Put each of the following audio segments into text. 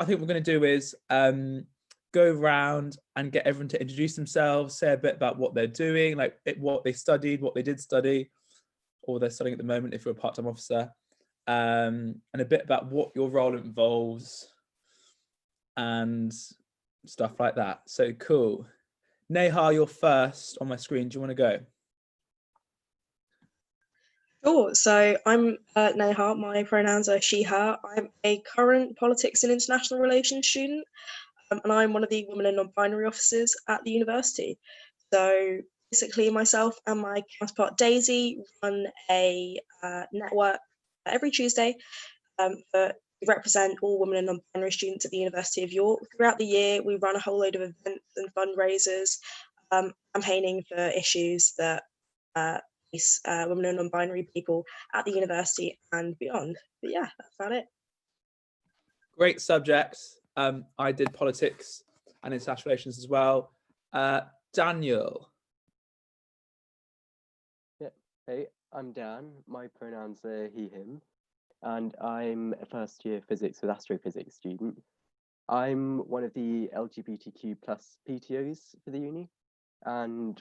I think what we're going to do is go around and get everyone to introduce themselves, say a bit about what they're doing, like what they studied, what they did study, or they're studying at the moment if you're a part-time officer, and a bit about what your role involves and stuff like that. So cool. Neha, you're first on my screen. Do you want to go? Sure. So I'm Neha. My pronouns are she, her. I'm a current politics and international relations student, and I'm one of the women and non-binary officers at the university. So basically, myself and my counterpart Daisy run a network every Tuesday for represent all women and non-binary students at the University of York. Throughout the year, we run a whole load of events and fundraisers, campaigning for issues that face women and non-binary people at the university and beyond. But yeah, that's about it. Great subjects. I did politics and international relations as well. Daniel. Yeah. Hey, I'm Dan. My pronouns are he, him. And I'm a first year physics with astrophysics student. I'm one of the LGBTQ plus PTOs for the uni, and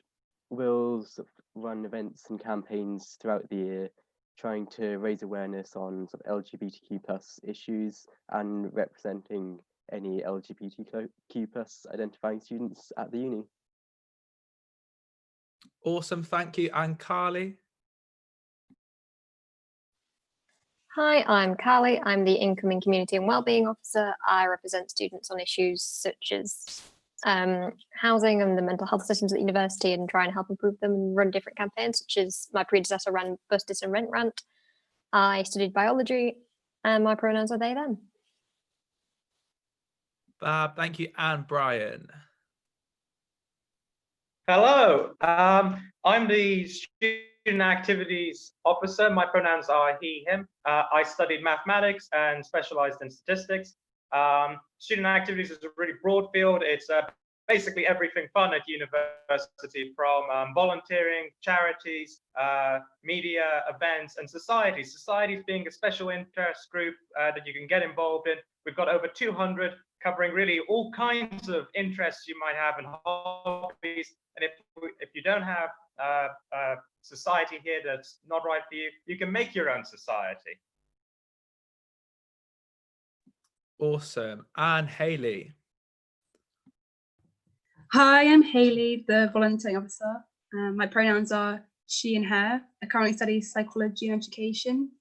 we'll sort of run events and campaigns throughout the year, trying to raise awareness on sort of LGBTQ plus issues and representing any LGBTQ plus identifying students at the uni. Awesome, thank you. And Carly? Hi, I'm Carly. I'm the Incoming Community and Wellbeing Officer. I represent students on issues such as housing and the mental health systems at the university and try and help improve them and run different campaigns, such as my predecessor ran Bus Dis and Rent Rant. I studied biology and my pronouns are they, them. Fab, thank you. And Brian? Hello, I'm the Student Activities Officer. My pronouns are he, him. I studied mathematics and specialized in statistics. Student Activities is a really broad field. It's basically everything fun at university, from volunteering, charities, media, events, and societies. Societies being a special interest group that you can get involved in. We've got over 200 covering really all kinds of interests you might have and hobbies. And if you don't have a society here that's not right for you, you can make your own society. Awesome. And Hayley? Hi, I'm Hayley, the volunteering officer. My pronouns are she and her. I currently study psychology and education.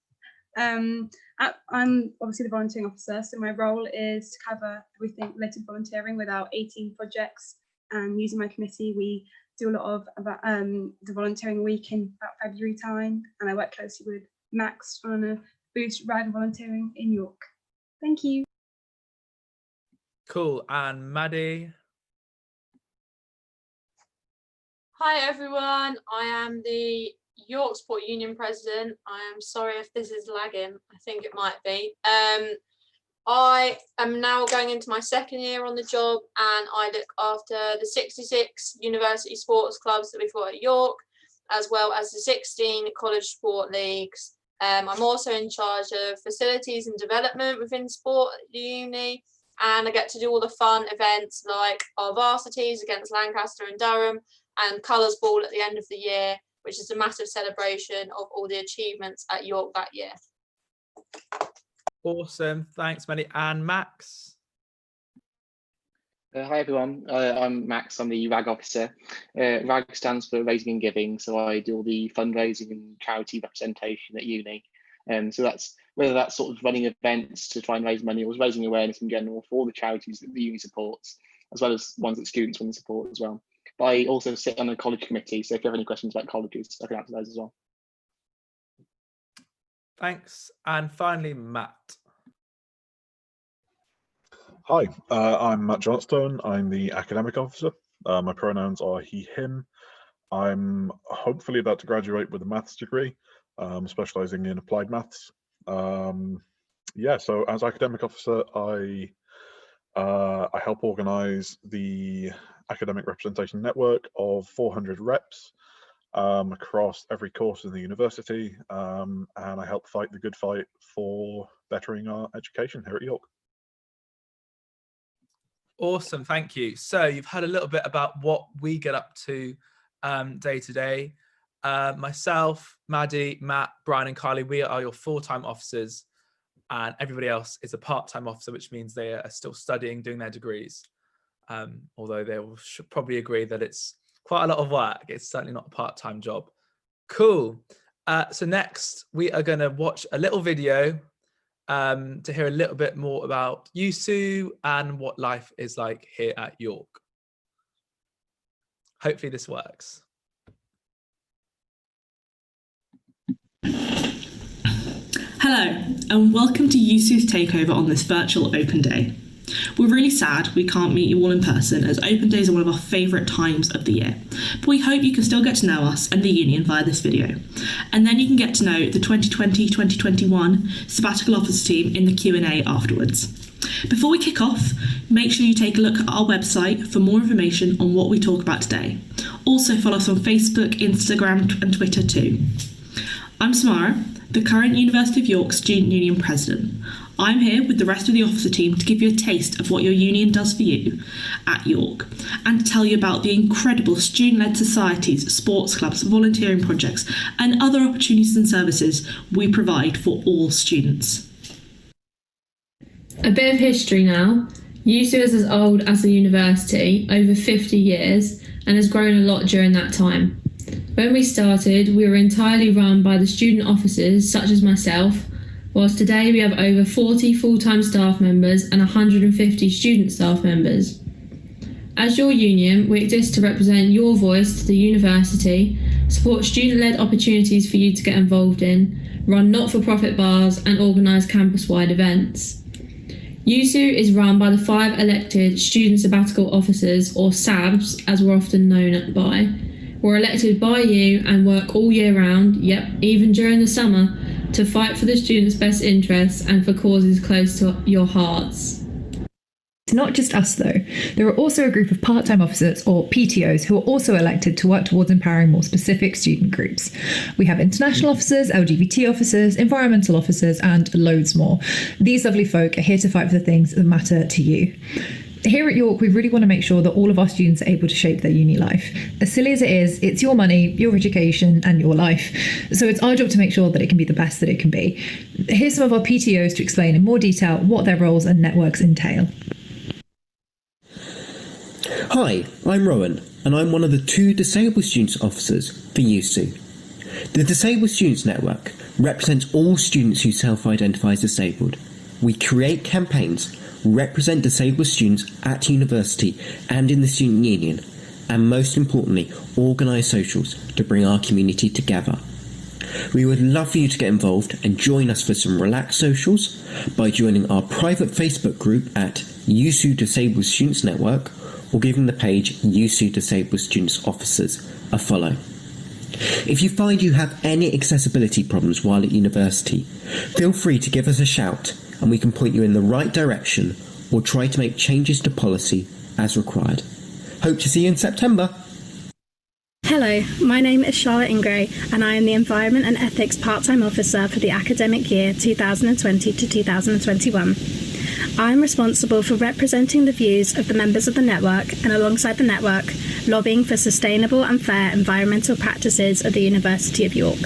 I'm obviously the volunteering officer, so my role is to cover everything related to volunteering with our 18 projects. And using my committee, we do a lot of the volunteering week in about February time, and I work closely with Max on a boost rag volunteering in York. Thank you. Cool. And Maddie? Hi everyone, I am the York Sport Union president. I am sorry if this is lagging, I think it might be. I am now going into my second year on the job, and I look after the 66 university sports clubs that we've got at York, as well as the 16 college sport leagues. I'm also in charge of facilities and development within sport at the uni, and I get to do all the fun events like our varsities against Lancaster and Durham, and Colours Ball at the end of the year, which is a massive celebration of all the achievements at York that year. Awesome, thanks Maddie. And Max? Hi everyone, I'm Max, I'm the RAG officer. RAG stands for Raising and Giving, so I do all the fundraising and charity representation at uni. So that's whether that's sort of running events to try and raise money or raising awareness in general for all the charities that the uni supports, as well as ones that students want to support as well. But I also sit on a college committee, so if you have any questions about colleges, I can answer those as well. Thanks. And finally, Matt. Hi, I'm Matt Johnstone. I'm the academic officer. My pronouns are he, him. I'm hopefully about to graduate with a maths degree, specializing in applied maths. Yeah, so as academic officer, I help organize the academic representation network of 400 reps across every course in the university, and I help fight the good fight for bettering our education here at York. Awesome, thank you. So you've heard a little bit about what we get up to day to day. Myself, Maddie, Matt, Brian and Carly, we are your full-time officers, and everybody else is a part-time officer, which means they are still studying, doing their degrees. Although they should probably agree that it's quite a lot of work. It's certainly not a part-time job. Cool. So next we are going to watch a little video to hear a little bit more about USU and what life is like here at York. Hopefully this works. Hello, and welcome to USU's takeover on this virtual open day. We're really sad we can't meet you all in person, as open days are one of our favourite times of the year, but we hope you can still get to know us and the union via this video, and then you can get to know the 2020-2021 sabbatical officer team in the Q&A afterwards. Before we kick off, make sure you take a look at our website for more information on what we talk about today. Also follow us on Facebook, Instagram and Twitter too. I'm Samara, the current University of York Student Union President. I'm here with the rest of the officer team to give you a taste of what your union does for you at York, and to tell you about the incredible student-led societies, sports clubs, volunteering projects and other opportunities and services we provide for all students. A bit of history now. USU is as old as the university, over 50 years, and has grown a lot during that time. When we started, we were entirely run by the student officers, such as myself, whilst today we have over 40 full-time staff members and 150 student staff members. As your union, we exist to represent your voice to the university, support student-led opportunities for you to get involved in, run not-for-profit bars and organise campus-wide events. USU is run by the 5 elected Student Sabbatical Officers, or SABs as we're often known by. We're elected by you and work all year round, yep, even during the summer, to fight for the students' best interests and for causes close to your hearts. It's not just us though. There are also a group of part-time officers, or PTOs, who are also elected to work towards empowering more specific student groups. We have international officers, LGBT officers, environmental officers, and loads more. These lovely folk are here to fight for the things that matter to you. Here at York, we really want to make sure that all of our students are able to shape their uni life. As silly as it is, it's your money, your education, and your life. So it's our job to make sure that it can be the best that it can be. Here's some of our PTOs to explain in more detail what their roles and networks entail. Hi, I'm Rowan, and I'm one of the 2 disabled students officers for USU. The Disabled Students Network represents all students who self-identify as disabled. We create campaigns, represent disabled students at university and in the student union, and most importantly, organise socials to bring our community together. We would love for you to get involved and join us for some relaxed socials by joining our private Facebook group at USU Disabled Students Network, or giving the page USU Disabled Students Officers a follow. If you find you have any accessibility problems while at university, feel free to give us a shout and we can point you in the right direction or try to make changes to policy as required. Hope to see you in September. Hello, my name is Charlotte Ingray and I am the Environment and Ethics Part-Time Officer for the academic year 2020 to 2021. I am responsible for representing the views of the members of the network and alongside the network, lobbying for sustainable and fair environmental practices at the University of York.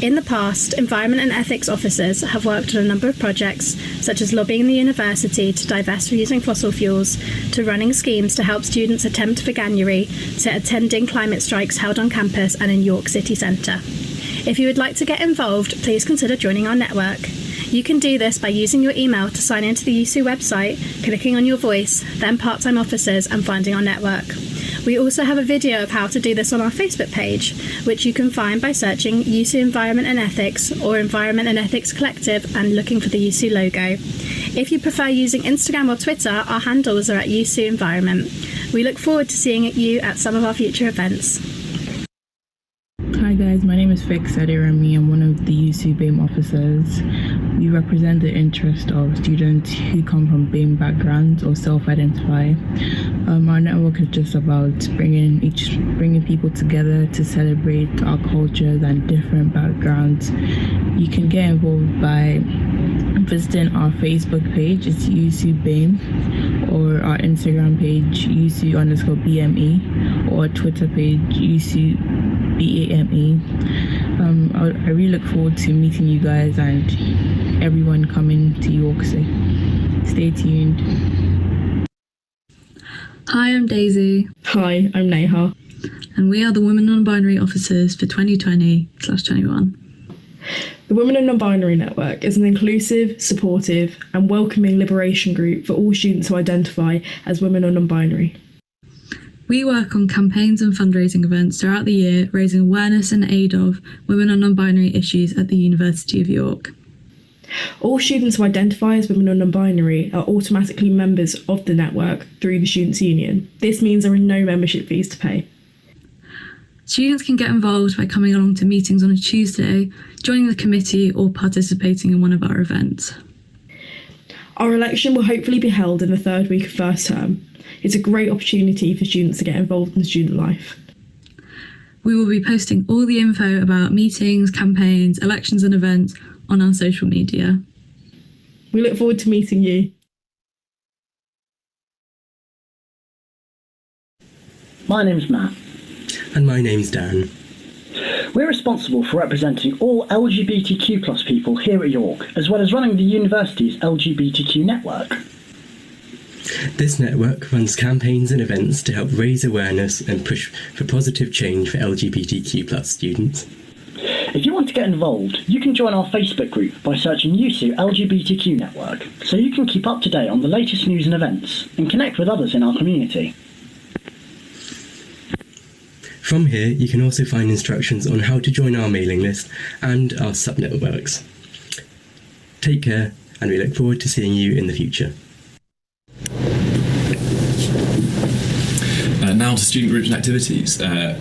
In the past, environment and ethics officers have worked on a number of projects, such as lobbying the university to divest from using fossil fuels, to running schemes to help students attempt veganuary, to attending climate strikes held on campus and in York City Centre. If you would like to get involved, please consider joining our network. You can do this by using your email to sign into the USU website, clicking on your voice, then part-time officers, and finding our network. We also have a video of how to do this on our Facebook page, which you can find by searching USU Environment and Ethics or Environment and Ethics Collective and looking for the USU logo. If you prefer using Instagram or Twitter, our handles are at USU Environment. We look forward to seeing you at some of our future events. Hi guys, my name is Fix Adirami. I'm one of the USU BAME officers. We represent the interest of students who come from BAME backgrounds or self-identify. Our network is just about bringing people together to celebrate our cultures and different backgrounds. You can get involved by visiting our Facebook page. It's USU BAME, or our Instagram page, USU_BME, or our Twitter page, USU_BAME. I really look forward to meeting you guys and everyone coming to York. So stay tuned. Hi, I'm Daisy. Hi, I'm Neha. And we are the Women Non-Binary Officers for 2020/21. The Women and Non-Binary Network is an inclusive, supportive and welcoming liberation group for all students who identify as women or non-binary. We work on campaigns and fundraising events throughout the year, raising awareness and aid of women and non-binary issues at the University of York. All students who identify as women or non-binary are automatically members of the network through the Students' Union. This means there are no membership fees to pay. Students can get involved by coming along to meetings on a Tuesday, joining the committee or participating in one of our events. Our election will hopefully be held in the third week of first term. It's a great opportunity for students to get involved in student life. We will be posting all the info about meetings, campaigns, elections and events on our social media. We look forward to meeting you. My name's Matt. And my name's Dan. We're responsible for representing all LGBTQ+ people here at York, as well as running the university's LGBTQ network. This network runs campaigns and events to help raise awareness and push for positive change for LGBTQ+ students. If you want to get involved, you can join our Facebook group by searching USU LGBTQ Network, so you can keep up to date on the latest news and events, and connect with others in our community. From here, you can also find instructions on how to join our mailing list and our sub-networks. Take care, and we look forward to seeing you in the future. Now to student groups and activities.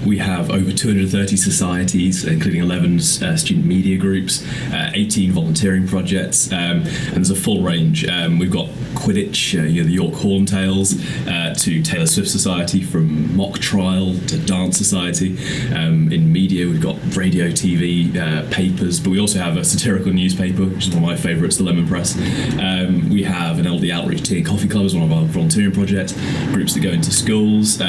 We have over 230 societies, including 11 student media groups, 18 volunteering projects, and there's a full range. We've got Quidditch, the York Horntails, to Taylor Swift Society, from mock trial to dance society. In media, we've got radio, TV, papers, but we also have a satirical newspaper, which is one of my favourites, the Lemon Press. We have an LD Outreach Tea and Coffee Club as one of our volunteering projects, groups that go into schools.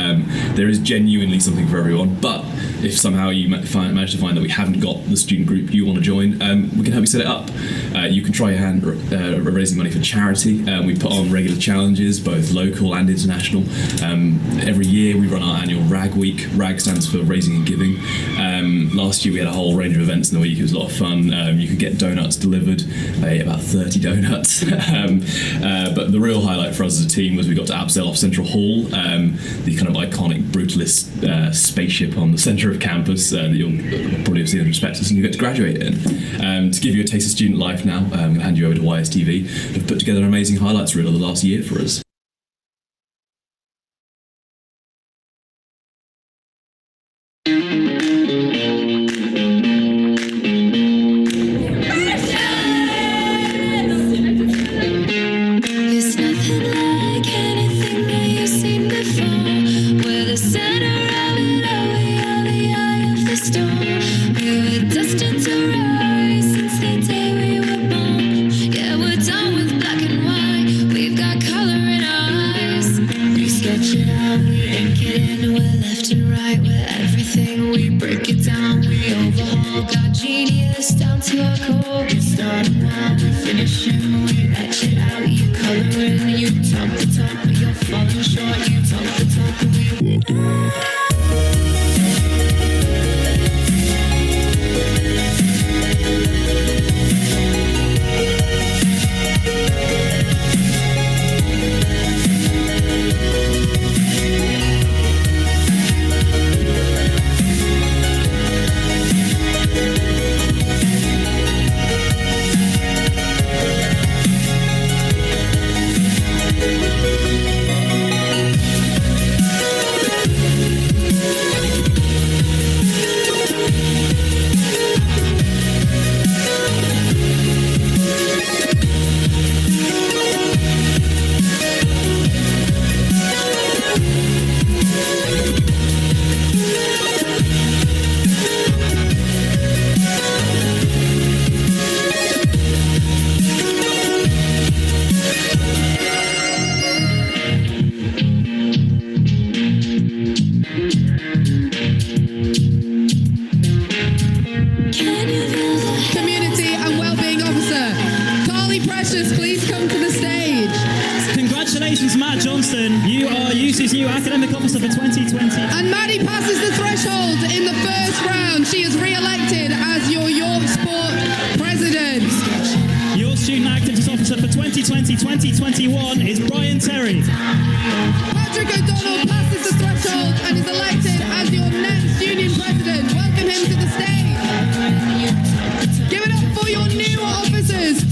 There is genuinely something for everyone, but if somehow you manage to find that we haven't got the student group you want to join, we can help you set it up. You can try your hand at raising money for charity. We put on regular challenges, both local and international. Every year we run our annual RAG Week. RAG stands for Raising and Giving. Last year we had a whole range of events in the week. It was a lot of fun. You could get donuts delivered. I ate about 30 donuts. But the real highlight for us as a team was we got to abseil off Central Hall, the kind of iconic brutalist spaceship on the centre of campus that you'll probably have seen in prospectus and you get to graduate in. To give you a taste of student life now, I'm going to hand you over to YSTV, who've put together an amazing highlights reel of the last year for us. Congratulations, Matt Johnstone. You are UC's new academic officer for 2020. And Maddie passes the threshold in the first round. She is re-elected as your York Sport president. Your student activities officer for 2020-2021 is Brian Terry. Patrick O'Donnell passes the threshold and is elected as your next union president. Welcome him to the stage. Give it up for your new officers.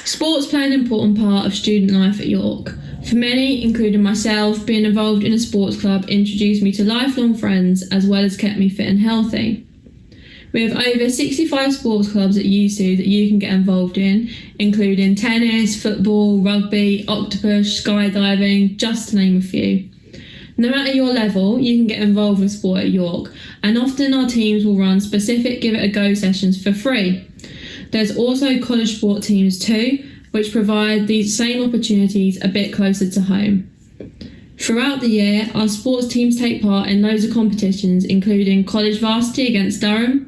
Sports play an important part of student life at York. For many, including myself, being involved in a sports club introduced me to lifelong friends as well as kept me fit and healthy. We have over 65 sports clubs at USU that you can get involved in, including tennis, football, rugby, octopus, skydiving, just to name a few. No matter your level, you can get involved with sport at York, and often our teams will run specific Give It a Go sessions for free. There's also college sport teams too, which provide these same opportunities a bit closer to home. Throughout the year, our sports teams take part in loads of competitions, including college varsity against Durham,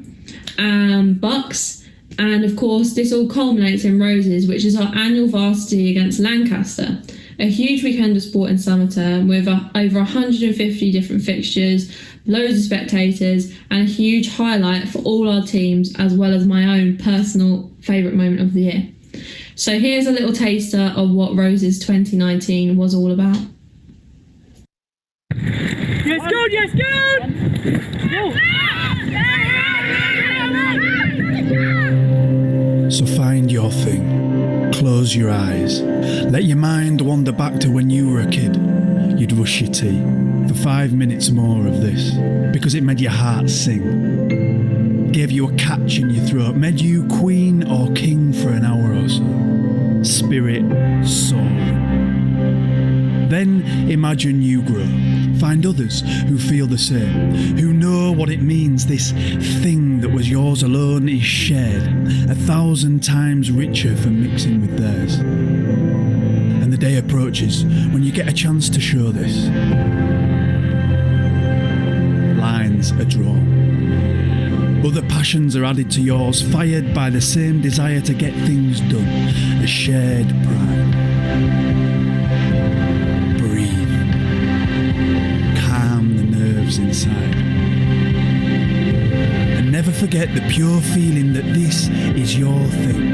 and Bucks, and of course this all culminates in Roses, which is our annual varsity against Lancaster. A huge weekend of sport in summer term with over 150 different fixtures, loads of spectators, and a huge highlight for all our teams, as well as my own personal favourite moment of the year. So here's a little taster of what Roses 2019 was all about. Yes, good, yes, good! So find your thing, close your eyes, let your mind wander back to when you were a kid. You'd rush your tea for 5 minutes more of this, because it made your heart sing, gave you a catch in your throat, made you queen or king for an hour or so, spirit soaring. Then imagine you grow, find others who feel the same, who know what it means this thing that was yours alone is shared, 1,000 times richer for mixing with theirs. And the day approaches when you get a chance to show this. Lines are drawn. Other passions are added to yours, fired by the same desire to get things done, a shared pride. Inside, and never forget the pure feeling that this is your thing,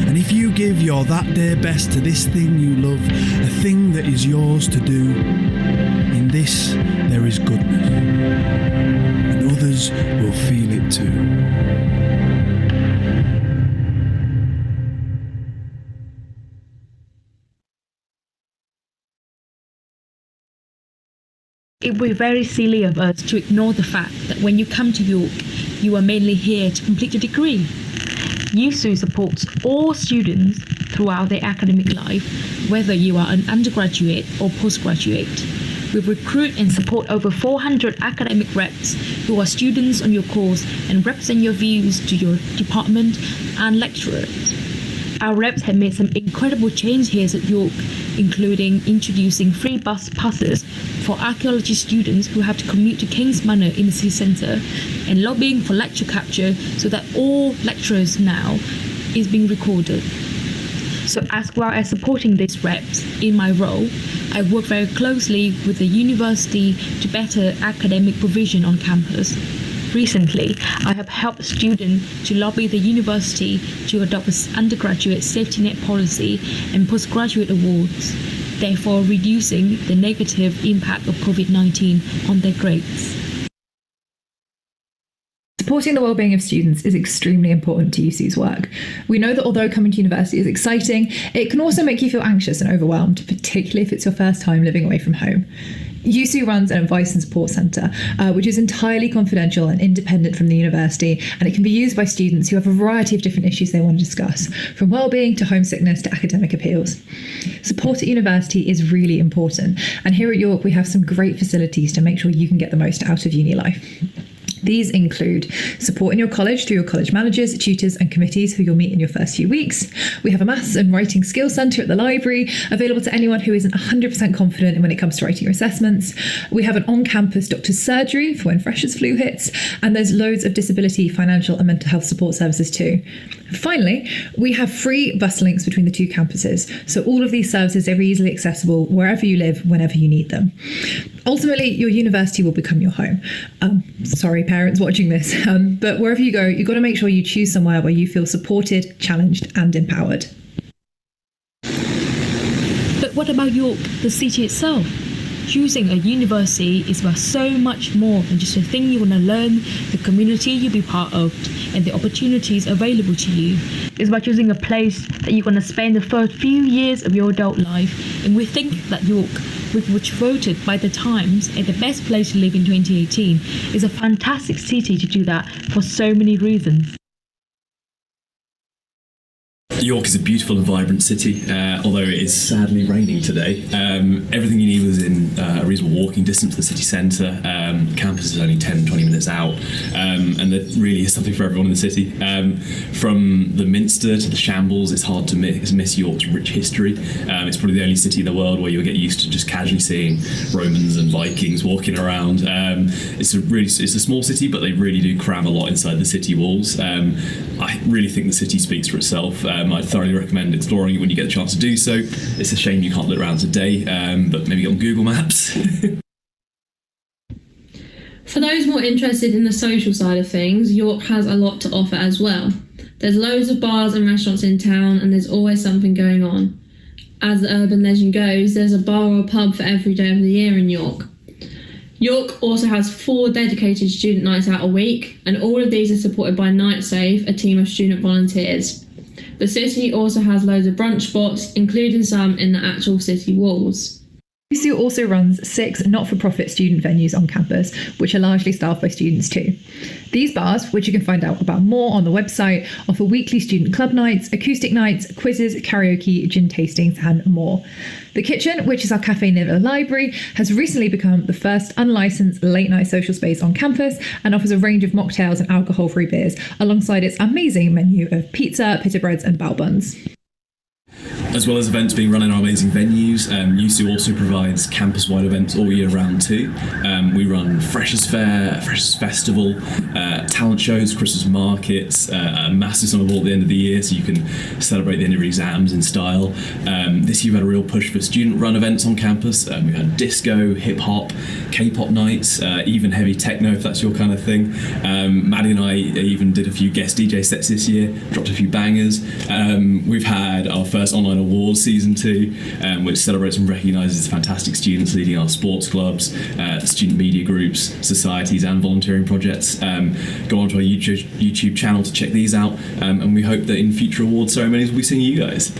and if you give your that day best to this thing you love, a thing that is yours to do, in this there is goodness, and others will feel it too. It would be very silly of us to ignore the fact that when you come to York, you are mainly here to complete a degree. USU supports all students throughout their academic life, whether you are an undergraduate or postgraduate. We recruit and support over 400 academic reps who are students on your course and represent your views to your department and lecturers. Our reps have made some incredible change here at York, including introducing free bus passes for archaeology students who have to commute to King's Manor in the city centre, and lobbying for lecture capture so that all lecturers now is being recorded. So as well as supporting these reps in my role, I work very closely with the university to better academic provision on campus. Recently, I have helped students to lobby the university to adopt an undergraduate safety net policy and postgraduate awards, therefore reducing the negative impact of COVID-19 on their grades. Supporting the wellbeing of students is extremely important to UC's work. We know that although coming to university is exciting, it can also make you feel anxious and overwhelmed, particularly if it's your first time living away from home. UC runs an advice and support centre, which is entirely confidential and independent from the university, and it can be used by students who have a variety of different issues they want to discuss, from wellbeing to homesickness to academic appeals. Support at university is really important, and here at York we have some great facilities to make sure you can get the most out of uni life. These include support in your college through your college managers, tutors and committees who you'll meet in your first few weeks. We have a maths and writing skills centre at the library, available to anyone who isn't 100% confident when it comes to writing your assessments. We have an on-campus doctor's surgery for when freshers' flu hits, and there's loads of disability, financial and mental health support services too. Finally, we have free bus links between the two campuses, so all of these services are easily accessible wherever you live, whenever you need them. Ultimately, your university will become your home. Sorry, parents watching this, but wherever you go, you've got to make sure you choose somewhere where you feel supported, challenged and empowered. But what about York, the city itself? Choosing a university is about so much more than just the thing you want to learn, the community you'll be part of, and the opportunities available to you. It's about choosing a place that you're going to spend the first few years of your adult life, and we think that York, which voted by the Times as the best place to live in 2018, is a fantastic city to do that for so many reasons. York is a beautiful and vibrant city, although it is sadly raining today. Everything you need was in a reasonable walking distance to the city centre. Campus is only 10-20 minutes out, and there really is something for everyone in the city. From the Minster to the Shambles, it's hard to miss York's rich history. It's probably the only city in the world where you'll get used to just casually seeing Romans and Vikings walking around. It's a small city, but they really do cram a lot inside the city walls. I really think the city speaks for itself. I'd thoroughly recommend exploring it when you get the chance to do so. It's a shame you can't look around today, but maybe on Google Maps. For those more interested in the social side of things, York has a lot to offer as well. There's loads of bars and restaurants in town, and there's always something going on. As the urban legend goes, there's a bar or pub for every day of the year in York. York also has 4 dedicated student nights out a week, and all of these are supported by Night Safe, a team of student volunteers. The city also has loads of brunch spots, including some in the actual city walls. UCU also runs 6 not-for-profit student venues on campus, which are largely staffed by students too. These bars, which you can find out about more on the website, offer weekly student club nights, acoustic nights, quizzes, karaoke, gin tastings and more. The Kitchen, which is our cafe near the library, has recently become the first unlicensed late-night social space on campus and offers a range of mocktails and alcohol-free beers, alongside its amazing menu of pizza, pita breads and bao buns. As well as events being run in our amazing venues, UCU also provides campus-wide events all year round too. We run Freshers Fair, Freshers Festival, talent shows, Christmas markets, a massive summer ball at the end of the year so you can celebrate the end of your exams in style. This year we had a real push for student-run events on campus. We had disco, hip-hop, K-pop nights, even heavy techno if that's your kind of thing. Maddie and I even did a few guest DJ sets this year, dropped a few bangers. We've had our first online awards season 2, which celebrates and recognises fantastic students leading our sports clubs, student media groups, societies and volunteering projects. Go onto our YouTube channel to check these out, and we hope that in future award ceremonies we'll be seeing you guys.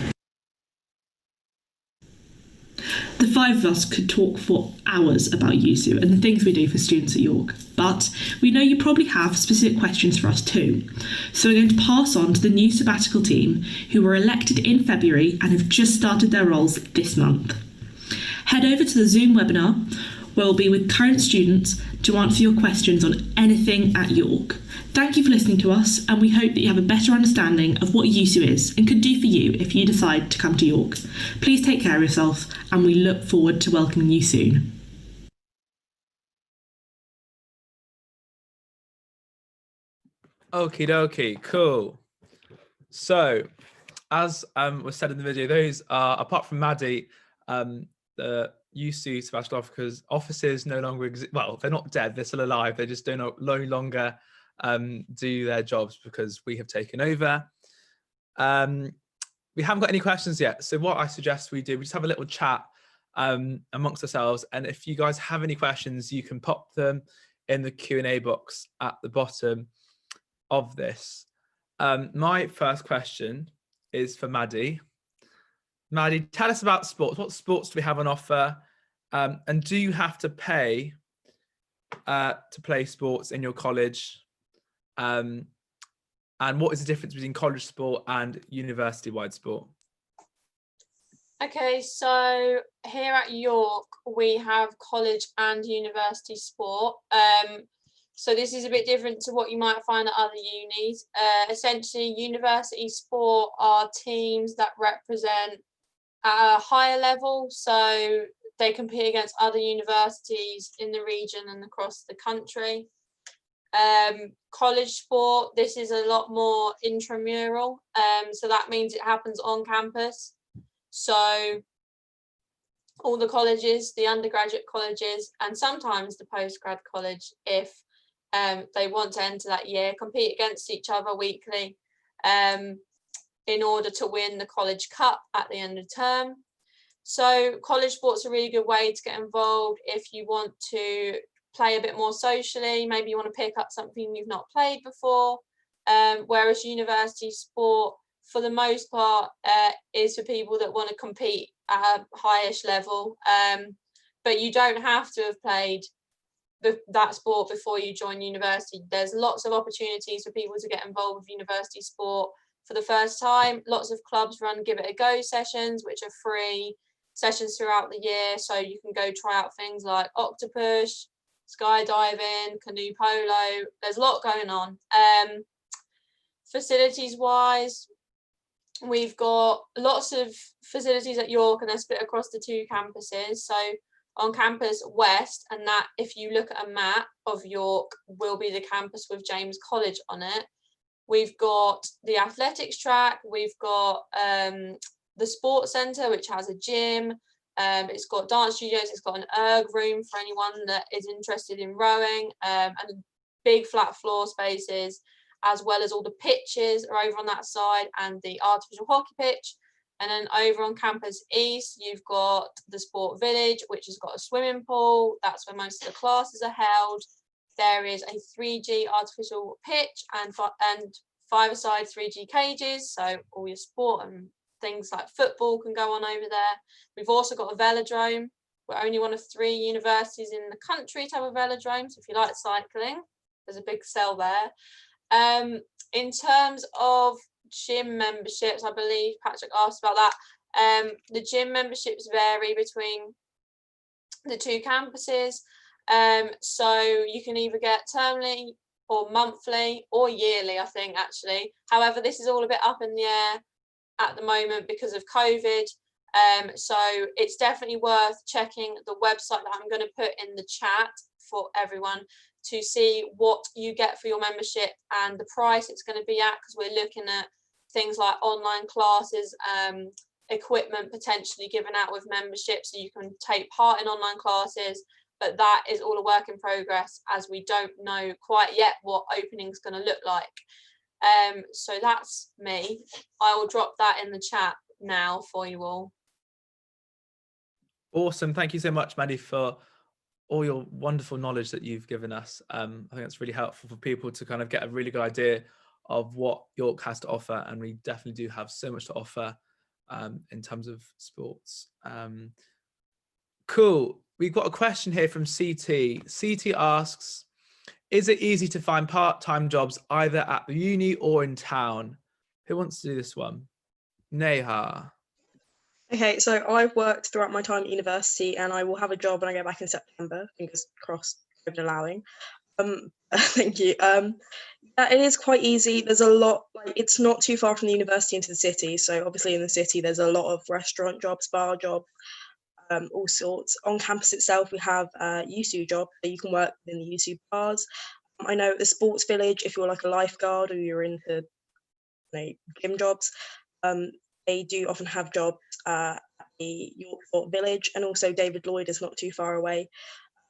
The 5 of us could talk for hours about USU and the things we do for students at York, but we know you probably have specific questions for us too. So we're going to pass on to the new sabbatical team who were elected in February and have just started their roles this month. Head over to the Zoom webinar where we'll be with current students to answer your questions on anything at York. Thank you for listening to us, and we hope that you have a better understanding of what USU is and could do for you if you decide to come to York. Please take care of yourself, and we look forward to welcoming you soon. Okie dokie, cool. So, as was said in the video, those are, apart from Maddie, the USU special officers no longer exist. Well, they're not dead, they're still alive. They just no longer do their jobs because we have taken over. We haven't got any questions yet. So what I suggest we just have a little chat amongst ourselves. And if you guys have any questions, you can pop them in the Q&A box at the bottom of this. My first question is for Maddie. Maddie, tell us about sports. What sports do we have on offer? And do you have to pay to play sports in your college? And what is the difference between college sport and university-wide sport? Okay, so here at York, we have college and university sport. So this is a bit different to what you might find at other unis. Essentially, university sport are teams that represent at a higher level. So they compete against other universities in the region and across the country. College sport, this is a lot more intramural. So that means it happens on campus. So all the colleges, the undergraduate colleges, and sometimes the postgrad college, if they want to enter that year, compete against each other weekly in order to win the college cup at the end of term. So college sports are a really good way to get involved if you want to play a bit more socially. Maybe you want to pick up something you've not played before. Whereas university sport, for the most part, is for people that want to compete at a highish level. But you don't have to have played that sport before you join university. There's lots of opportunities for people to get involved with university sport for the first time. Lots of clubs run Give It a Go sessions, which are free sessions throughout the year. So you can go try out things like octopus, skydiving, canoe polo. There's a lot going on. Facilities wise, we've got lots of facilities at York, and they're split across the two campuses. So on campus west, and that, if you look at a map of York, will be the campus with James College on it. We've got the athletics track, we've got the sports centre, which has a gym, it's got dance studios, it's got an erg room for anyone that is interested in rowing, and big flat floor spaces, as well as all the pitches are over on that side and the artificial hockey pitch. And then over on campus east, you've got the sport village, which has got a swimming pool. That's where most of the classes are held. There is a 3G artificial pitch and 5-a-side 3G cages. So all your sport and things like football can go on over there. We've also got a velodrome. We're only one of 3 universities in the country to have a velodrome. So if you like cycling, there's a big sell there. In terms of gym memberships, I believe Patrick asked about that. The gym memberships vary between the two campuses. So you can either get termly or monthly or yearly, I think, actually. However, this is all a bit up in the air at the moment because of COVID. So it's definitely worth checking the website that I'm going to put in the chat for everyone to see what you get for your membership and the price it's going to be at, because we're looking at things like online classes, equipment potentially given out with membership, so you can take part in online classes. But that is all a work in progress, as we don't know quite yet what opening's going to look like. So that's me. I will drop that in the chat now for you all. Awesome. Thank you so much, Maddie, for all your wonderful knowledge that you've given us. I think it's really helpful for people to kind of get a really good idea of what York has to offer. And we definitely do have so much to offer in terms of sports. Cool. We've got a question here from CT. CT asks, is it easy to find part-time jobs either at the uni or in town? Who wants to do this one? Neha. Okay, so I've worked throughout my time at university, and I will have a job when I go back in September, fingers crossed, COVID allowing. Thank you. Yeah, it is quite easy. There's a lot, like it's not too far from the university into the city. So obviously in the city, there's a lot of restaurant jobs, bar jobs, all sorts. On campus itself, we have USU jobs, so you can work in the USU bars. I know at the sports village, if you're like a lifeguard or you're into gym jobs, they do often have jobs at the York Sport Village, and also David Lloyd is not too far away.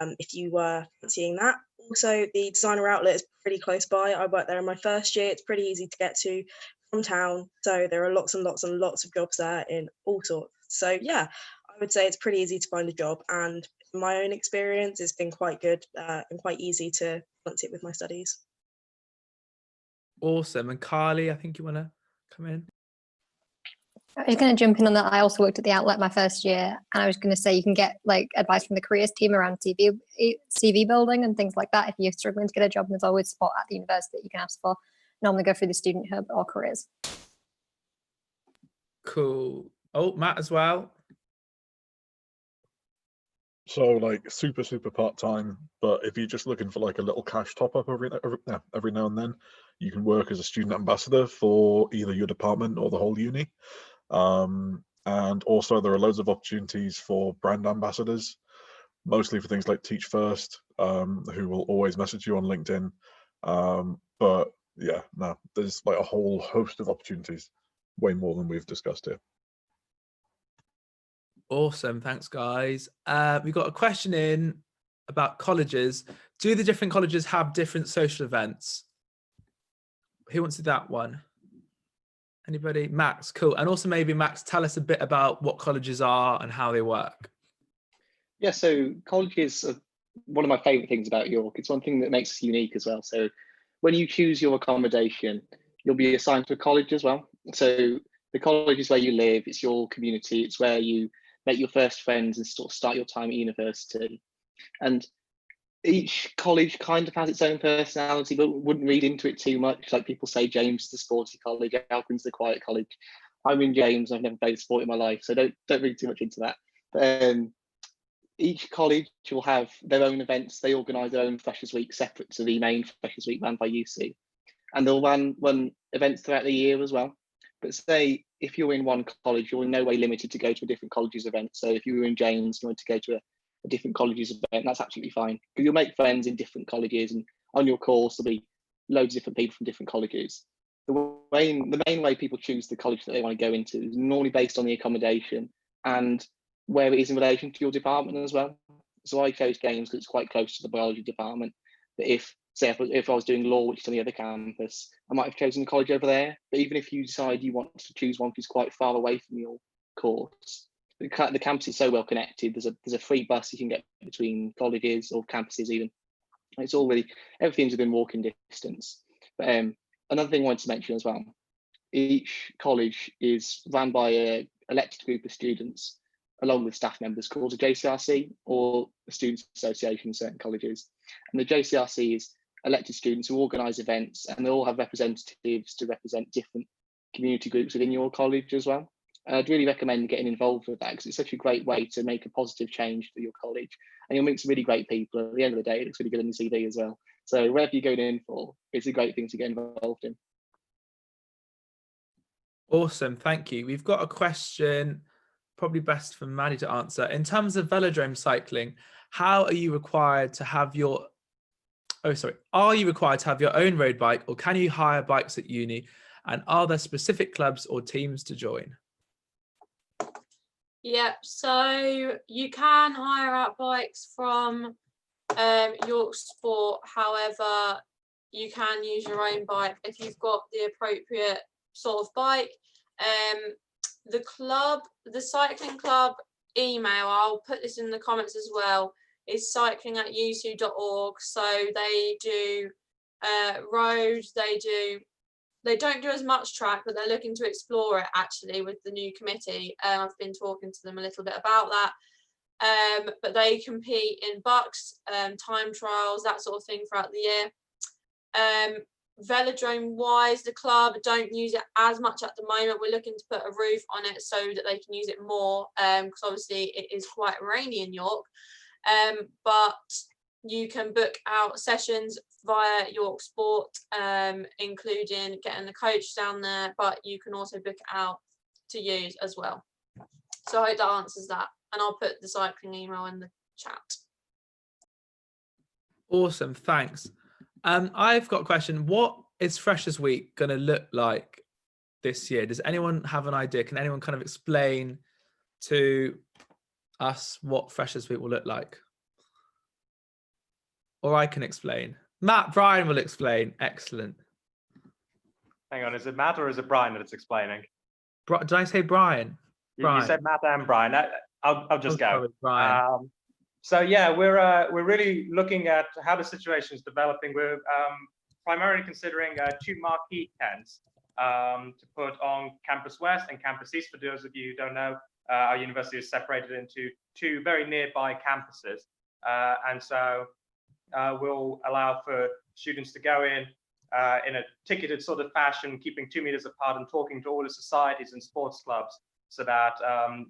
If you were fancying that. Also, the designer outlet is pretty close by. I worked there in my first year. It's pretty easy to get to from town. So there are lots and lots and lots of jobs there in all sorts. So yeah, I would say it's pretty easy to find a job. And in my own experience, it's been quite good and quite easy to balance it with my studies. Awesome. And Carly, I think you want to come in. I was going to jump in on that. I also worked at the outlet my first year, and I was going to say you can get like advice from the careers team around CV building and things like that. If you're struggling to get a job, there's always support at the university that you can ask for. Normally go through the student hub or careers. Cool. Oh, Matt as well. So like super part-time, but if you're just looking for like a little cash top up every now and then, you can work as a student ambassador for either your department or the whole uni. And also there are loads of opportunities for brand ambassadors, mostly for things like Teach First, who will always message you on LinkedIn. But yeah, no, there's like a whole host of opportunities, way more than we've discussed here. Awesome. Thanks, guys. We got a question in about colleges. Do the different colleges have different social events? Who wants to do that one? Anybody? Max, cool. And also maybe Max, tell us a bit about what colleges are and how they work. Yeah, so colleges are one of my favourite things about York. It's one thing that makes us unique as well. So when you choose your accommodation, you'll be assigned to a college as well. So the college is where you live, it's your community, it's where you make your first friends and sort of start your time at university. And each college kind of has its own personality, but wouldn't read into it too much. Like people say James is the sporty college, Alcuin's the quiet college. I'm in James, I've never played sport in my life, so don't read too much into that. But each college will have their own events. They organise their own Freshers Week separate to the main Freshers Week ran by UC. And they'll run events throughout the year as well. But say if you're in one college, you're in no way limited to go to a different college's event. So if you were in James, you want to go to a different college's event, that's absolutely fine. Because you'll make friends in different colleges, and on your course there'll be loads of different people from different colleges. The main way people choose the college that they want to go into is normally based on the accommodation and where it is in relation to your department as well. So I chose James because it's quite close to the biology department. But if I was doing law, which is on the other campus, I might have chosen a college over there. But even if you decide you want to choose one that's quite far away from your course, the campus is so well connected. There's a free bus you can get between colleges or campuses even. It's already, everything's within walking distance. But another thing I wanted to mention as well, each college is run by an elected group of students along with staff members called a JCRC, or a Students' Association in certain colleges. And the JCRC is elected students who organise events, and they all have representatives to represent different community groups within your college as well. I'd really recommend getting involved with that because it's such a great way to make a positive change for your college, and you'll meet some really great people. At the end of the day, it looks really good on your CV as well. So wherever you're going in for, it's a great thing to get involved in. Awesome, thank you. We've got a question, probably best for Maddie to answer. In terms of velodrome cycling, how are you required to have your, are you required to have your own road bike, or can you hire bikes at uni? And are there specific clubs or teams to join? Yeah, so you can hire out bikes from York Sport. However, you can use your own bike if you've got the appropriate sort of bike. The cycling club email, I'll put this in the comments as well, is cycling@usu.org. So they do road, they don't do as much track, but they're looking to explore it actually with the new committee. I've been talking to them a little bit about that. But they compete in bucks, time trials, that sort of thing throughout the year. Velodrome wise, the club don't use it as much at the moment. We're looking to put a roof on it so that they can use it more, because obviously it is quite rainy in York. But You can book out sessions via York Sport, including getting the coach down there, but you can also book it out to use as well. So I hope that answers that, and I'll put the cycling email in the chat. Awesome, thanks. I've got a question. What is Freshers Week going to look like this year? Does anyone have an idea? Can anyone kind of explain to us what Freshers Week will look like? Or I can explain. Brian will explain. Excellent. Hang on, is it Matt or is it Brian that's explaining? Did I say Brian? You said Matt and Brian. I'll just go. Sorry, Brian. So yeah, we're really looking at how the situation is developing. We're primarily considering 2 marquee tents to put on Campus West and Campus East. For those of you who don't know, our university is separated into 2 very nearby campuses, and so we'll allow for students to go in a ticketed sort of fashion, keeping 2 meters apart and talking to all the societies and sports clubs, so that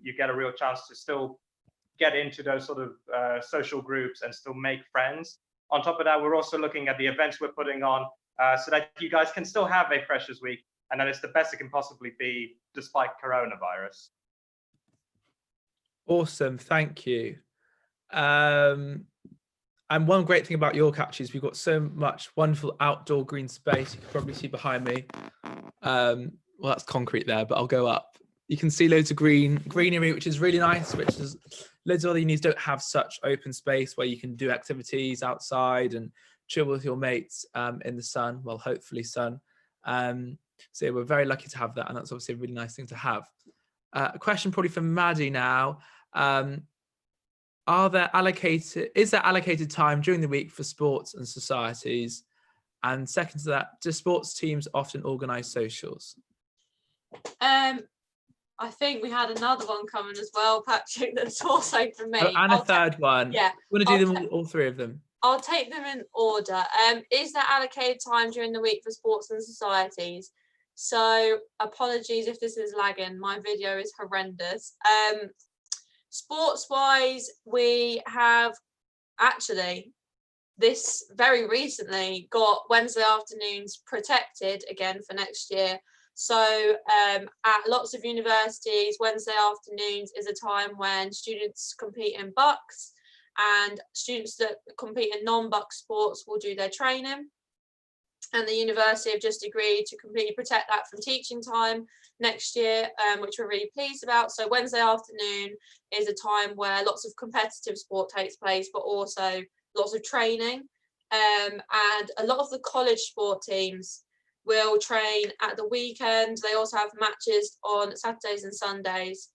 you get a real chance to still get into those sort of social groups and still make friends. On top of that, we're also looking at the events we're putting on so that you guys can still have a Freshers Week, and that it's the best it can possibly be despite coronavirus. Awesome, thank you. And one great thing about York actually is we've got so much wonderful outdoor green space. You can probably see behind me. Well, that's concrete there, but I'll go up. You can see loads of greenery, which is really nice, which is loads of other unis don't have such open space where you can do activities outside and chill with your mates in the sun, well, hopefully sun. So yeah, we're very lucky to have that, and that's obviously a really nice thing to have. A question probably for Maddie now. Is there allocated time during the week for sports and societies? And second to that, do sports teams often organise socials? I think we had another one coming as well, Patrick, that's also for me. Oh, and a third one. Yeah. You want to do them all 3 of them? I'll take them in order. Is there allocated time during the week for sports and societies? So apologies if this is lagging. My video is horrendous. Sports-wise, we have actually this very recently got Wednesday afternoons protected again for next year. So at lots of universities, Wednesday afternoons is a time when students compete in bucks, and students that compete in non-buck sports will do their training. And the university have just agreed to completely protect that from teaching time next year, which we're really pleased about. So Wednesday afternoon is a time where lots of competitive sport takes place, but also lots of training. And a lot of the college sport teams will train at the weekend. They also have matches on Saturdays and Sundays.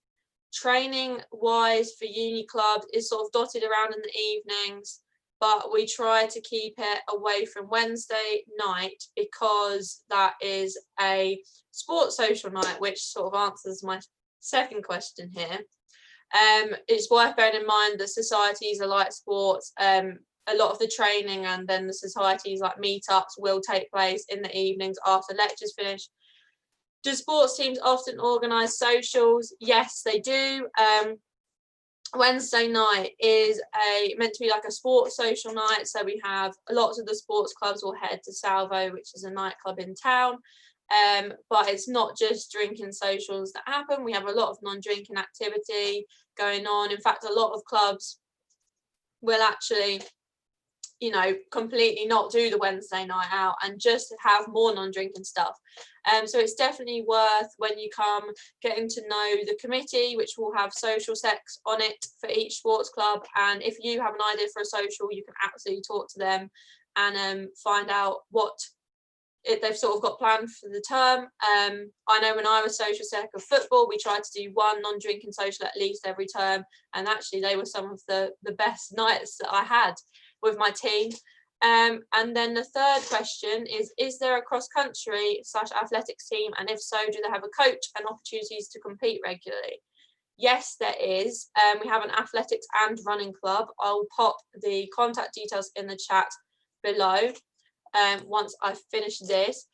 Training wise for uni clubs is sort of dotted around in the evenings, but we try to keep it away from Wednesday night because that is a sports social night, which sort of answers my second question here. It's worth bearing in mind that societies are like sports. A lot of the training and then the societies like meetups will take place in the evenings after lectures finish. Do sports teams often organise socials? Yes, they do. Wednesday night is meant to be like a sports social night. So we have lots of the sports clubs will head to Salvo, which is a nightclub in town. But it's not just drinking socials that happen. We have a lot of non-drinking activity going on. In fact, a lot of clubs will actually, completely not do the Wednesday night out and just have more non-drinking stuff. So it's definitely worth, when you come, getting to know the committee, which will have social sex on it for each sports club. And if you have an idea for a social, you can absolutely talk to them and find out what they've sort of got planned for the term. I know when I was social sec of football, we tried to do one non-drinking social at least every term, and actually they were some of the best nights that I had with my team. And then the third question is there a cross-country / athletics team, and if so, do they have a coach and opportunities to compete regularly? Yes, there is. We have an athletics and running club. I'll pop the contact details in the chat below once I've finished this.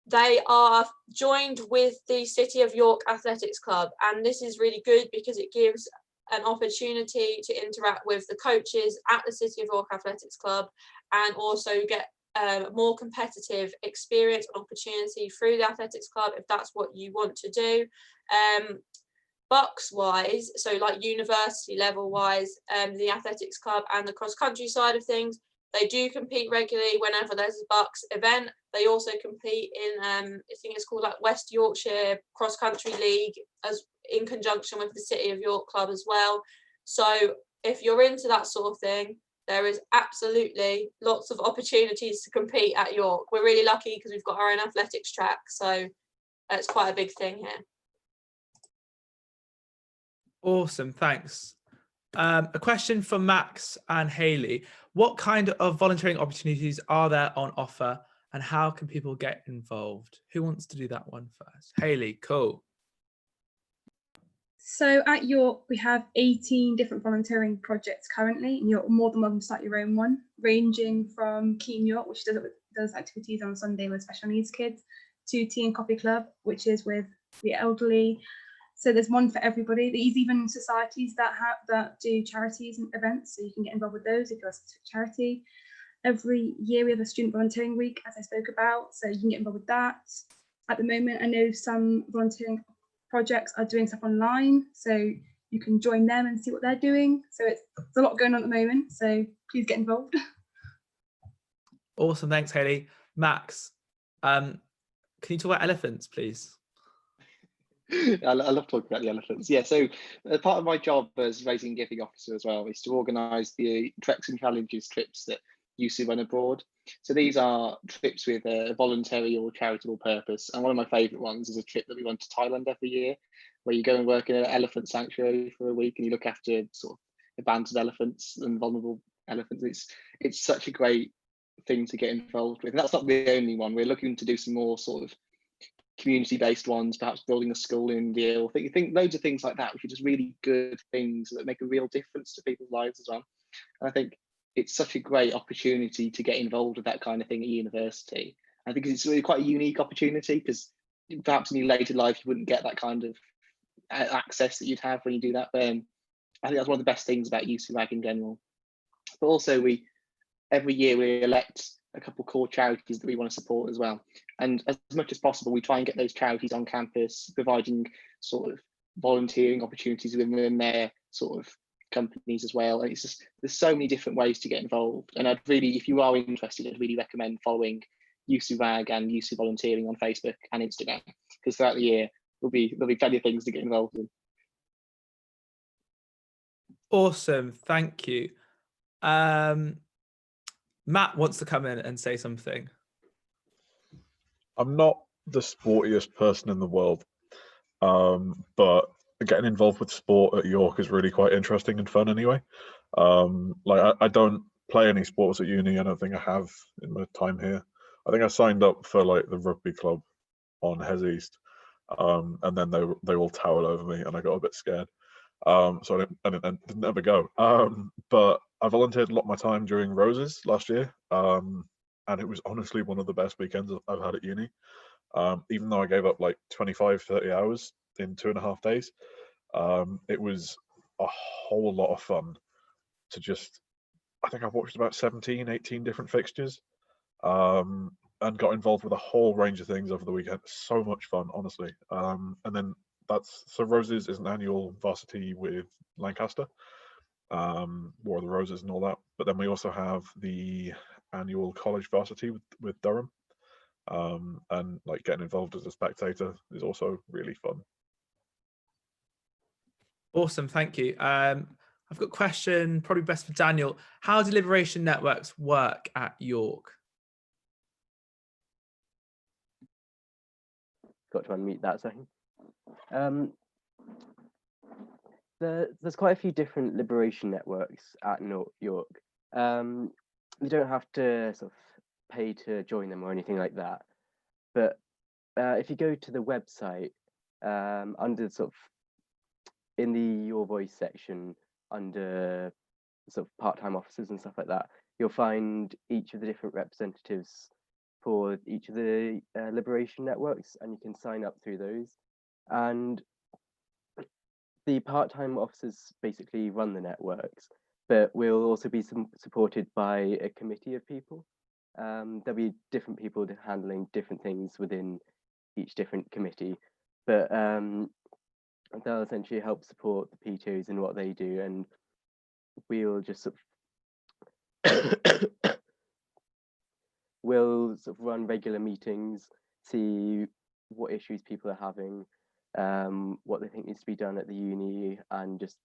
They are joined with the City of York Athletics Club, and this is really good because it gives an opportunity to interact with the coaches at the City of York Athletics Club, and also get more competitive experience and opportunity through the athletics club if that's what you want to do. Bucks wise, so like university level wise, the athletics club and the cross country side of things, they do compete regularly whenever there's a Bucks event. They also compete in I think it's called like West Yorkshire Cross Country League, as in conjunction with the City of York Club as well. So if you're into that sort of thing, there is absolutely lots of opportunities to compete at York. We're really lucky because we've got our own athletics track, so it's quite a big thing here. Awesome, thanks. A question for Max and Hayley. What kind of volunteering opportunities are there on offer, and how can people get involved? Who wants to do that one first? Hayley, cool. So at York, we have 18 different volunteering projects currently, and you're more than welcome to start your own one, ranging from Keen York, which does activities on Sunday with special needs kids, to Tea and Coffee Club, which is with the elderly. So there's one for everybody. There's even societies that do charities and events, so you can get involved with those if you're a specific charity. Every year we have a student volunteering week, as I spoke about, so you can get involved with that. At the moment, I know some volunteering projects are doing stuff online, so you can join them and see what they're doing. So it's a lot going on at the moment, so please get involved. Awesome, thanks Hayley. Max, can you talk about elephants, please? I love talking about the elephants. Yeah, so part of my job as Raising and Giving Officer as well is to organise the Treks and Challenges trips that UC run abroad. So these are trips with a voluntary or charitable purpose. And one of my favourite ones is a trip that we run to Thailand every year, where you go and work in an elephant sanctuary for a week and you look after sort of abandoned elephants and vulnerable elephants. It's such a great thing to get involved with. And that's not the only one. We're looking to do some more sort of community-based ones, perhaps building a school in India, or think loads of things like that, which are just really good things that make a real difference to people's lives as well. And I think it's such a great opportunity to get involved with that kind of thing at university. I think it's really quite a unique opportunity, because perhaps in your later life you wouldn't get that kind of access that you'd have when you do that. But I think that's one of the best things about UC in general. But also every year we elect a couple of core charities that we want to support as well. And as much as possible, we try and get those charities on campus, providing sort of volunteering opportunities within their sort of companies as well. And it's just, there's so many different ways to get involved. And I'd really, if you are interested, I'd really recommend following UC RAG and UC Volunteering on Facebook and Instagram, because throughout the year, there'll be plenty of things to get involved in. Awesome, thank you. Matt wants to come in and say something. I'm not the sportiest person in the world, but getting involved with sport at York is really quite interesting and fun anyway. Like I don't play any sports at uni. I don't think I have in my time here. I think I signed up for like the rugby club on Hes East, and then they all towered over me and I got a bit scared. So I didn't ever go. But I volunteered a lot of my time during Roses last year, and it was honestly one of the best weekends I've had at uni. Even though I gave up like 25-30 hours in 2.5 days, it was a whole lot of fun to just, I think I've watched about 17-18 different fixtures, and got involved with a whole range of things over the weekend. So much fun, honestly. And then so Roses is an annual varsity with Lancaster, War of the Roses and all that. But then we also have the annual college varsity with Durham, and like getting involved as a spectator is also really fun. Awesome, thank you. I've got a question, probably best for Daniel. How do Deliberation networks work at York? Got to unmute that second. There's quite a few different liberation networks at York. You don't have to sort of pay to join them or anything like that. But if you go to the website, under sort of in the Your Voice section, under sort of part-time officers and stuff like that, you'll find each of the different representatives for each of the liberation networks, and you can sign up through those. And the part-time officers basically run the networks, but we'll also be supported by a committee of people. There'll be different people handling different things within each different committee, but they'll essentially help support the PTOs in what they do, and we'll just we'll sort of run regular meetings, see what issues people are having, what they think needs to be done at the uni, and just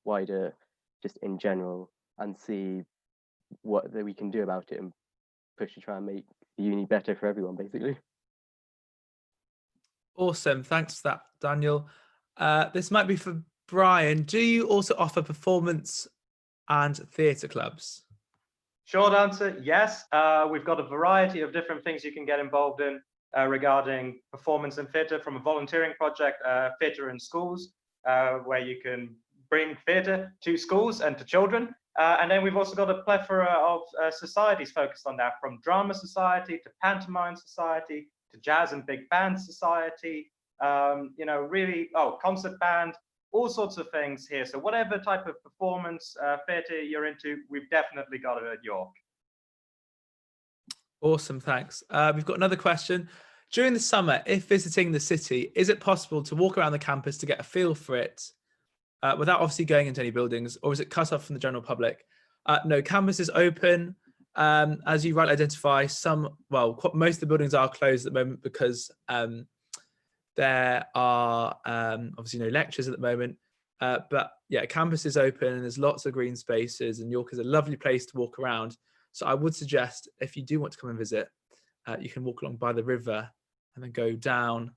wider, just in general, and see what we can do about it and push to try and make the uni better for everyone, basically. Awesome, thanks for that, Daniel. This might be for Brian. Do you also offer performance and theatre clubs? Short answer, yes. We've got a variety of different things you can get involved in regarding performance and theatre, from a volunteering project, Theatre in Schools, where you can bring theatre to schools and to children. And then we've also got a plethora of societies focused on that, from Drama Society to Pantomime Society to Jazz and Big Band Society, really, concert band, all sorts of things here. So whatever type of performance theatre you're into, we've definitely got it at York. Awesome, thanks. We've got another question. During the summer, if visiting the city, is it possible to walk around the campus to get a feel for it without obviously going into any buildings, or is it cut off from the general public? No, campus is open. As you rightly identify, most of the buildings are closed at the moment because there are obviously no lectures at the moment. But yeah, campus is open and there's lots of green spaces, and York is a lovely place to walk around. So I would suggest, if you do want to come and visit, you can walk along by the river and then go down.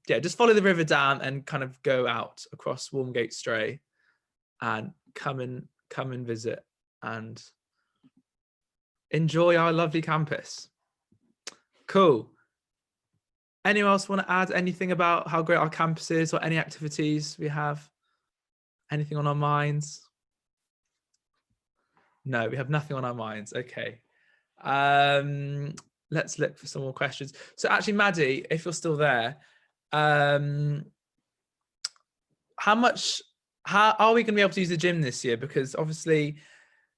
Just follow the river down and kind of go out across Walmgate Stray and come and visit and enjoy our lovely campus. Cool. Anyone else want to add anything about how great our campus is, or any activities we have? Anything on our minds? No, we have nothing on our minds. Okay. Let's look for some more questions. So actually, Maddie, if you're still there, how are we going to be able to use the gym this year? Because obviously,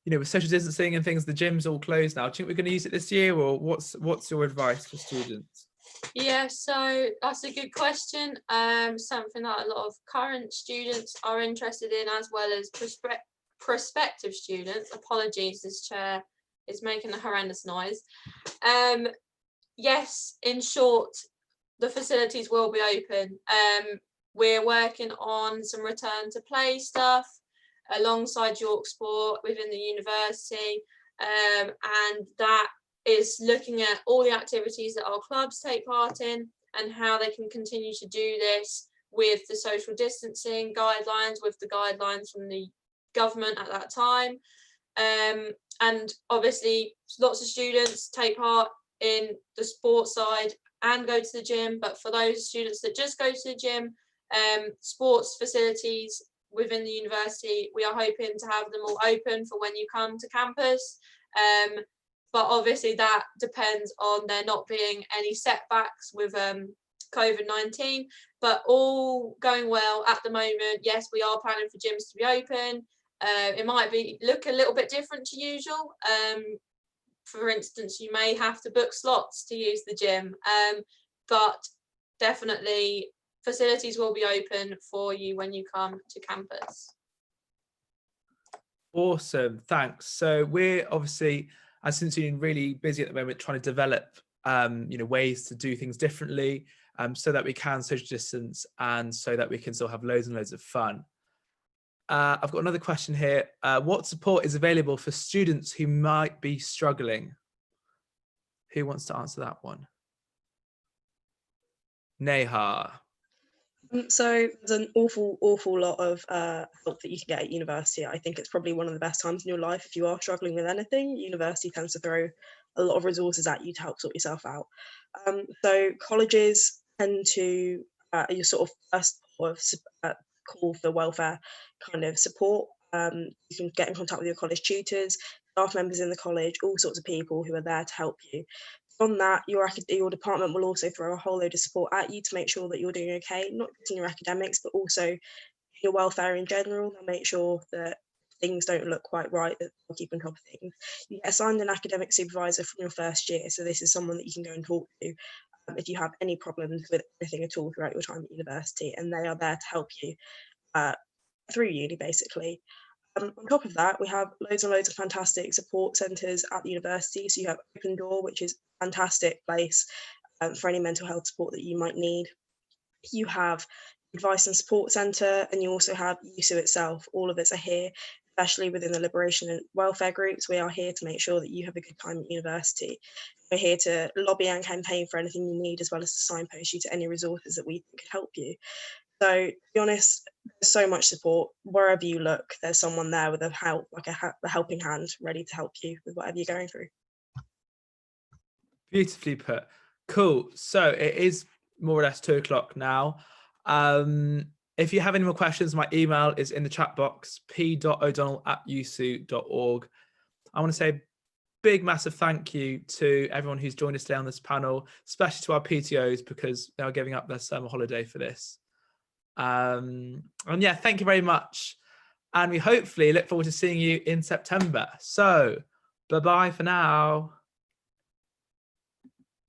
with social distancing and things, the gym's all closed now. Do you think we're going to use it this year, or what's your advice for students? Yeah, so that's a good question. Something that a lot of current students are interested in, as well as prospective students. Apologies, this chair is making a horrendous noise. Yes, in short, the facilities will be open. We're working on some return to play stuff alongside York Sport within the university, and that is looking at all the activities that our clubs take part in and how they can continue to do this with the social distancing guidelines, with the guidelines from the government at that time. And obviously lots of students take part in the sports side and go to the gym, but for those students that just go to the gym, sports facilities within the university, we are hoping to have them all open for when you come to campus. But obviously that depends on there not being any setbacks with COVID-19, but all going well at the moment. Yes, we are planning for gyms to be open. It might look a little bit different to usual. For instance, you may have to book slots to use the gym, but definitely facilities will be open for you when you come to campus. Awesome, thanks. So we're obviously, as Cincinnati, really busy at the moment trying to develop ways to do things differently, so that we can social distance and so that we can still have loads and loads of fun. I've got another question here. What support is available for students who might be struggling? Who wants to answer that one? Neha. So there's an awful lot of help that you can get at university. I think it's probably one of the best times in your life if you are struggling with anything. University tends to throw a lot of resources at you to help sort yourself out. So colleges tend to your sort of first call for welfare kind of support. You can get in contact with your college tutors, staff members in the college, all sorts of people who are there to help you. Beyond that, your department will also throw a whole load of support at you to make sure that you're doing okay, not just in your academics, but also your welfare in general. They'll make sure that things don't look quite right, that they'll keep on top of things. You get assigned an academic supervisor from your first year, so this is someone that you can go and talk to if you have any problems with anything at all throughout your time at university, and they are there to help you through uni, basically. On top of that, we have loads and loads of fantastic support centres at the university. So you have Open Door, which is a fantastic place for any mental health support that you might need. You have Advice and Support Centre, and you also have USU itself. All of us are here, especially within the Liberation and Welfare groups. We are here to make sure that you have a good time at university. We're here to lobby and campaign for anything you need, as well as to signpost you to any resources that we think could help you. So, to be honest, there's so much support. Wherever you look, there's someone there with a helping hand, ready to help you with whatever you're going through. Beautifully put. Cool. So it is more or less 2 o'clock now. If you have any more questions, my email is in the chat box, p.o'donnell@usu.org. I want to say a big, massive thank you to everyone who's joined us today on this panel, especially to our PTOs, because they are giving up their summer holiday for this. And yeah, thank you very much. And we hopefully look forward to seeing you in September. So bye-bye for now.